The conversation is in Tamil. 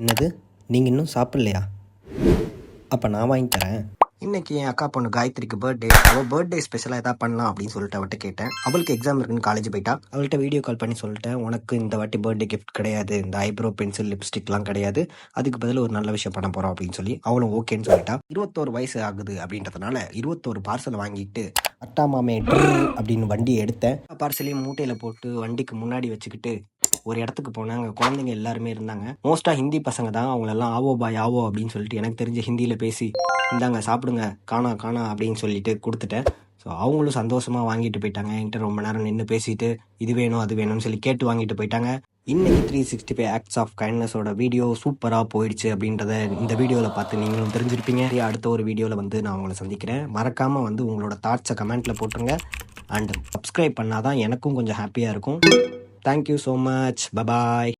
என்னது? நீங்கள் இன்னும் சாப்பிட்லையா? அப்போ நான் வாங்கி தரேன். இன்னைக்கு என் அக்கா பொண்ணு காயத்ரிக்கு பர்த்டே. அவள் பர்த்டே ஸ்பெஷலாக எதாவது பண்ணலாம் அப்படின்னு சொல்லிட்டு அவட்ட கேட்டேன். அவளுக்கு எக்ஸாம் இருக்குன்னு காலேஜ் போயிட்டா. அவள்கிட்ட வீடியோ கால் பண்ணி சொல்லிட்டேன், உனக்கு இந்த வாட்டி பர்த்டே கிஃப்ட் கிடையாது, இந்த ஐப்ரோ பென்சில் லிப்ஸ்டிக்லாம் கிடையாது, அதுக்கு பதில் ஒரு நல்ல விஷயம் பண்ண போகிறோம் அப்படின்னு சொல்லி அவளும் ஓகேன்னு சொல்லிட்டா. 21 வயசு ஆகுது அப்படின்றதுனால 21 பார்சல் வாங்கிட்டு அட்டாமாமே அப்படின்னு வண்டியை எடுத்தேன். பார்சலையும் மூட்டையில் போட்டு வண்டிக்கு முன்னாடி வச்சுக்கிட்டு ஒரு இடத்துக்கு போனேன். அங்கே குழந்தைங்க எல்லாருமே இருந்தாங்க. மோஸ்ட்டாக ஹிந்தி பசங்க தான். அவங்களெல்லாம் ஆவோ பாய் ஆவோ அப்படின்னு சொல்லிட்டு எனக்கு தெரிஞ்ச ஹிந்தியில் பேசி, இந்தாங்க சாப்பிடுங்க, காணா காணா அப்படின்னு சொல்லிட்டு கொடுத்துட்டேன். ஸோ அவங்களும் சந்தோஷமாக வாங்கிட்டு போயிட்டாங்க. என்கிட்ட ரொம்ப நேரம் நின்று பேசிட்டு இது வேணும் அது வேணும்னு சொல்லி கேட்டு வாங்கிட்டு போயிட்டாங்க. இன்னைக்கு 365 ஆக்ட்ஸ் ஆஃப் கைண்ட்னஸோட வீடியோ சூப்பராக போயிடுச்சு அப்படின்றத இந்த வீடியோவில் பார்த்து நீங்களும் தெரிஞ்சிருப்பீங்க. அடுத்த ஒரு வீடியோவில் வந்து நான் உங்களை சந்திக்கிறேன். மறக்காமல் வந்து உங்களோட தாட்ஸை கமெண்ட்டில் போட்டுருங்க. அண்ட் சப்ஸ்கிரைப் பண்ணாதான் எனக்கும் கொஞ்சம் ஹாப்பியாக இருக்கும். Thank you so much. பபாய்.